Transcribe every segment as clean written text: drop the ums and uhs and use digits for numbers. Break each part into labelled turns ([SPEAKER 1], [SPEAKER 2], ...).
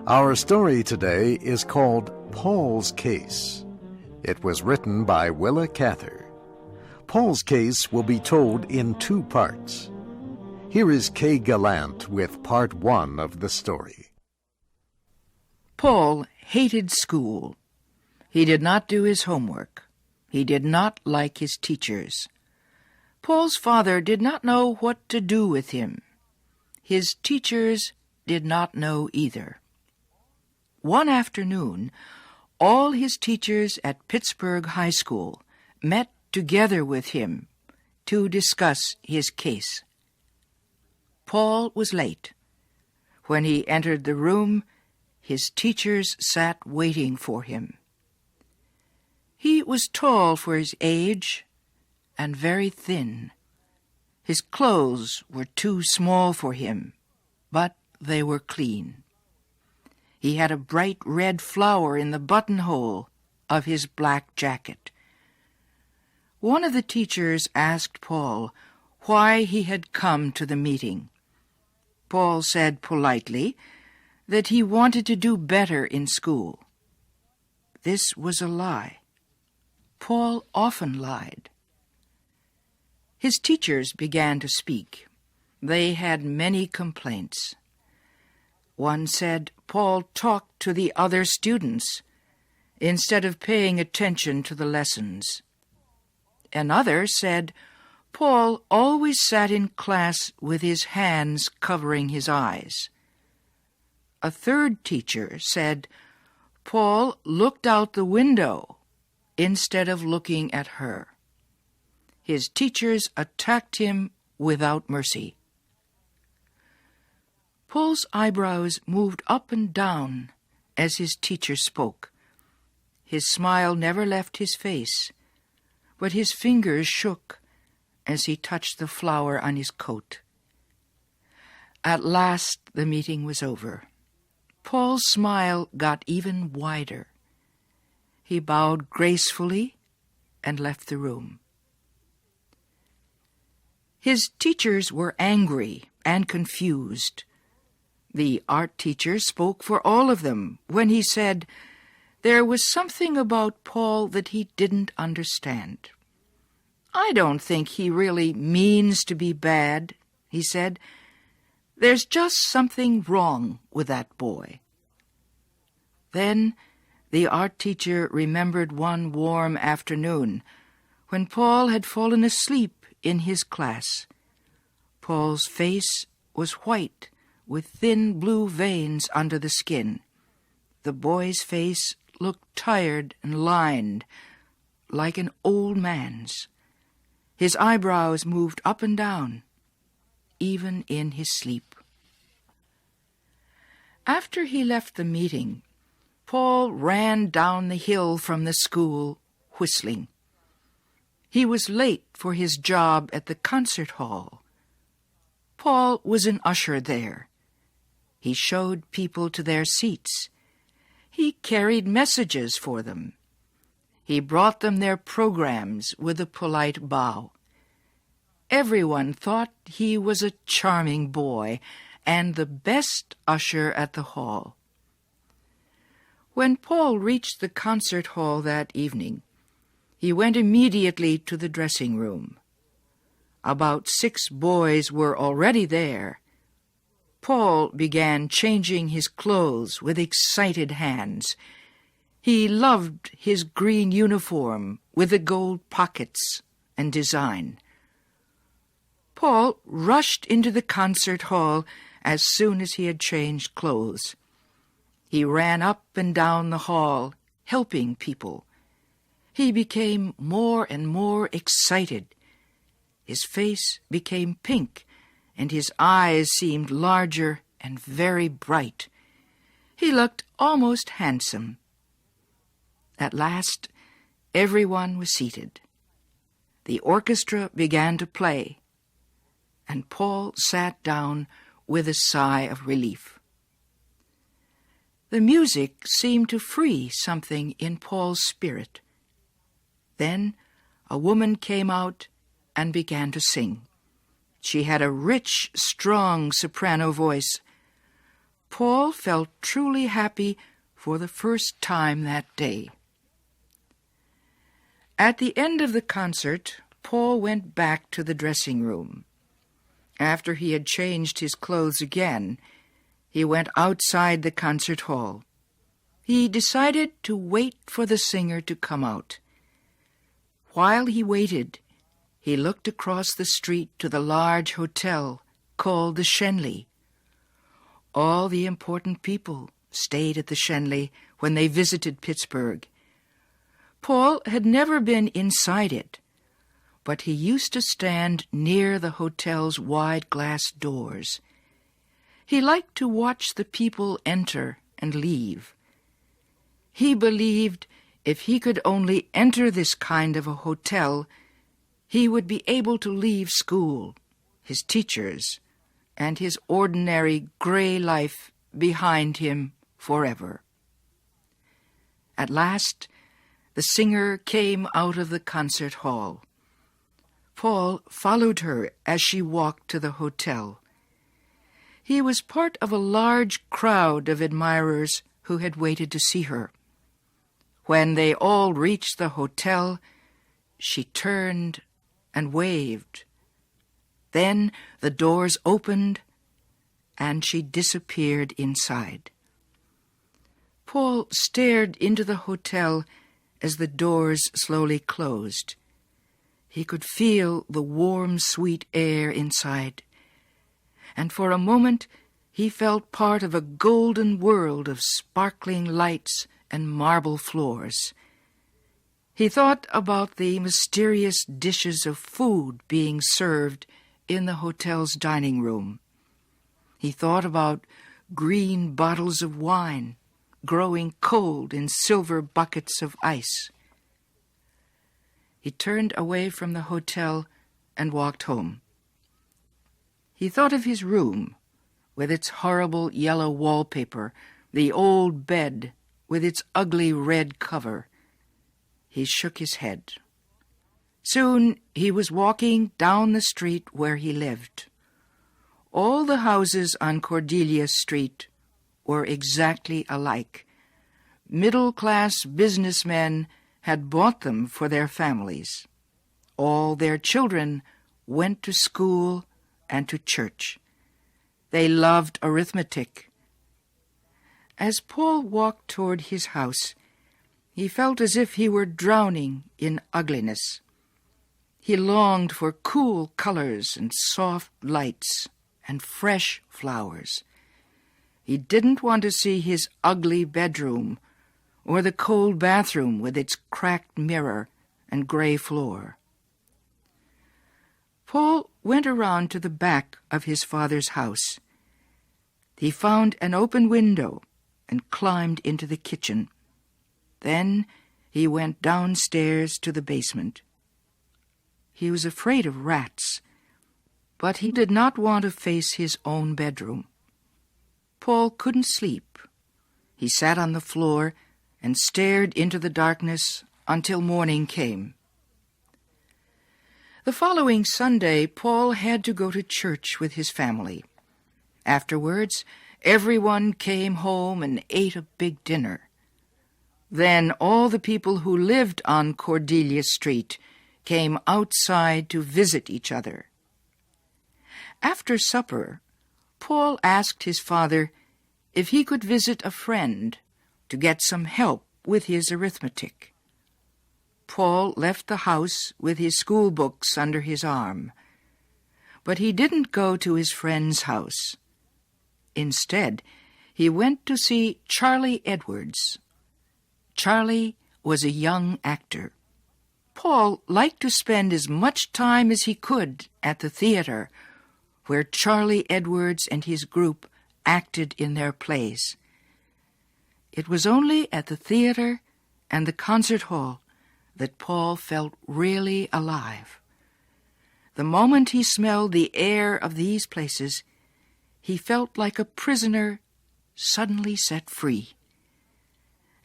[SPEAKER 1] Our story today is called Paul's Case. It was written by Willa, Cather. Paul's case will be told in two parts. Here is Kay Gallant with part one of the story.
[SPEAKER 2] Paul hated school. He did not do his homework. He did not like his teachers. Paul's father did not know what to do with him. His teachers did not know either. One afternoon, all his teachers at Pittsburgh High School met together with him to discuss his case. Paul was late. When he entered the room, his teachers sat waiting for him. He was tall for his age and very thin. His clothes were too small for him, but they were clean. He had a bright red flower in the buttonhole of his black jacket. One of the teachers asked Paul why he had come to the meeting. Paul said politely that he wanted to do better in school. This was a lie. Paul often lied. His teachers began to speak. They had many complaints. One said Paul talked to the other students instead of paying attention to the lessons. Another said Paul always sat in class with his hands covering his eyes. A third teacher said Paul looked out the window instead of looking at her. His teachers attacked him without mercy. Paul's eyebrows moved up and down as his teacher spoke. His smile never left his face, but his fingers shook as he touched the flower on his coat. At last the meeting was over. Paul's smile got even wider. He bowed gracefully and left the room. His teachers were angry and confused. The art teacher spoke for all of them when he said there was something about Paul that he didn't understand. "I don't think he really means to be bad," he said. "There's just something wrong with that boy." Then the art teacher remembered one warm afternoon when Paul had fallen asleep in his class. Paul's face was white with thin blue veins under the skin. The boy's face looked tired and lined, like an old man's. His eyebrows moved up and down, even in his sleep. After he left the meeting, Paul ran down the hill from the school, whistling. He was late for his job at the concert hall. Paul was an usher there. He showed people to their seats. He carried messages for them. He brought them their programs with a polite bow. Everyone thought he was a charming boy and the best usher at the hall. When Paul reached the concert hall that evening, he went immediately to the dressing room. About 6 boys were already there. Paul began changing his clothes with excited hands. He loved his green uniform with the gold pockets and design. Paul rushed into the concert hall as soon as he had changed clothes. He ran up and down the hall, helping people. He became more and more excited. His face became pink, and his eyes seemed larger and very bright. He looked almost handsome. At last, everyone was seated. The orchestra began to play, and Paul sat down with a sigh of relief. The music seemed to free something in Paul's spirit. Then a woman came out and began to sing. She had a rich, strong soprano voice. Paul felt truly happy for the first time that day. At the end of the concert, Paul went back to the dressing room. After he had changed his clothes again, he went outside the concert hall. He decided to wait for the singer to come out. While he waited, he looked across the street to the large hotel called the Schenley. All the important people stayed at the Schenley when they visited Pittsburgh. Paul had never been inside it, but he used to stand near the hotel's wide glass doors. He liked to watch the people enter and leave. He believed if he could only enter this kind of a hotel, he would be able to leave school, his teachers, and his ordinary gray life behind him forever. At last, the singer came out of the concert hall. Paul followed her as she walked to the hotel. He was part of a large crowd of admirers who had waited to see her. When they all reached the hotel, she turned and waved. Then the doors opened, and she disappeared inside. Paul stared into the hotel as the doors slowly closed. He could feel the warm, sweet air inside, and for a moment he felt part of a golden world of sparkling lights and marble floors. He thought about the mysterious dishes of food being served in the hotel's dining room. He thought about green bottles of wine growing cold in silver buckets of ice. He turned away from the hotel and walked home. He thought of his room, with its horrible yellow wallpaper, the old bed with its ugly red cover. He shook his head. Soon he was walking down the street where he lived. All the houses on Cordelia Street were exactly alike. Middle-class businessmen had bought them for their families. All their children went to school and to church. They loved arithmetic. As Paul walked toward his house, he felt as if he were drowning in ugliness. He longed for cool colors and soft lights and fresh flowers. He didn't want to see his ugly bedroom or the cold bathroom with its cracked mirror and gray floor. Paul went around to the back of his father's house. He found an open window and climbed into the kitchen. Then he went downstairs to the basement. He was afraid of rats, but he did not want to face his own bedroom. Paul couldn't sleep. He sat on the floor and stared into the darkness until morning came. The following Sunday, Paul had to go to church with his family. Afterwards, everyone came home and ate a big dinner. Then all the people who lived on Cordelia Street came outside to visit each other. After supper, Paul asked his father if he could visit a friend to get some help with his arithmetic. Paul left the house with his school books under his arm, but he didn't go to his friend's house. Instead, he went to see Charlie Edwards. Charlie was a young actor. Paul liked to spend as much time as he could at the theater, where Charlie Edwards and his group acted in their plays. It was only at the theater and the concert hall that Paul felt really alive. The moment he smelled the air of these places, he felt like a prisoner suddenly set free.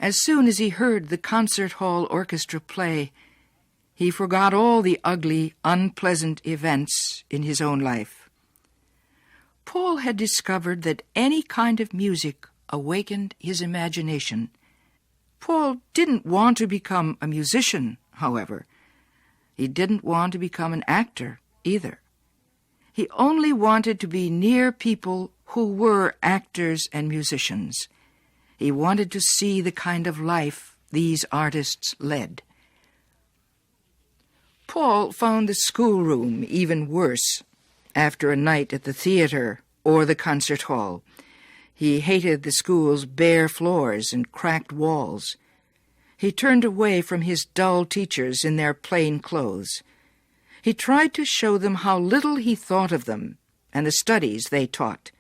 [SPEAKER 2] As soon as he heard the concert hall orchestra play, he forgot all the ugly, unpleasant events in his own life. Paul had discovered that any kind of music awakened his imagination. Paul didn't want to become a musician, however. He didn't want to become an actor either. He only wanted to be near people who were actors and musicians. He wanted to see the kind of life these artists led. Paul found the schoolroom even worse after a night at the theater or the concert hall. He hated the school's bare floors and cracked walls. He turned away from his dull teachers in their plain clothes. He tried to show them how little he thought of them and the studies they taught.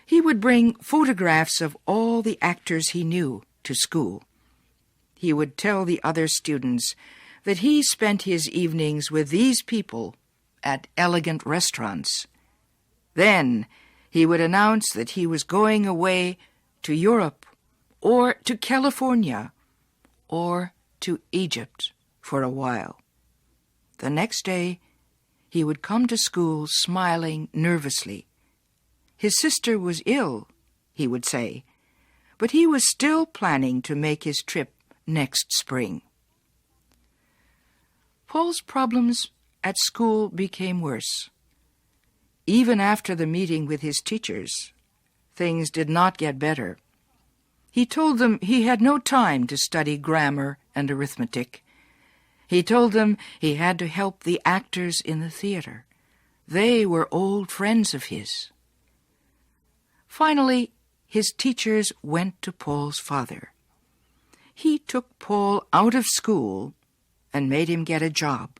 [SPEAKER 2] He would bring photographs of all the actors he knew to school. He would tell the other students that he spent his evenings with these people at elegant restaurants. Then he would announce that he was going away to Europe or to California or to Egypt for a while. The next day he would come to school smiling nervously. His sister was ill, he would say, but he was still planning to make his trip next spring. Paul's problems at school became worse. Even after the meeting with his teachers, things did not get better. He told them he had no time to study grammar and arithmetic. He told them he had to help the actors in the theater. They were old friends of his. Finally, his teachers went to Paul's father. He took Paul out of school and made him get a job.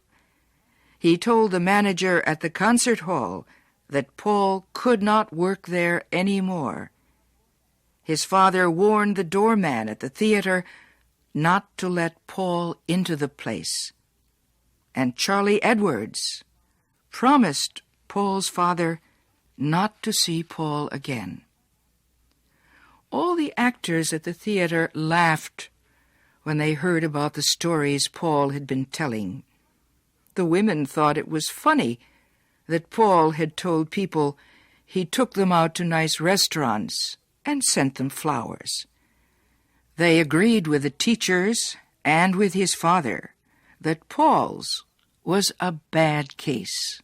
[SPEAKER 2] He told the manager at the concert hall that Paul could not work there any more. His father warned the doorman at the theater not to let Paul into the place. And Charlie Edwards promised Paul's father not to see Paul again. All the actors at the theater laughed when they heard about the stories Paul had been telling. The women thought it was funny that Paul had told people he took them out to nice restaurants and sent them flowers. They agreed with the teachers and with his father that Paul's was a bad case.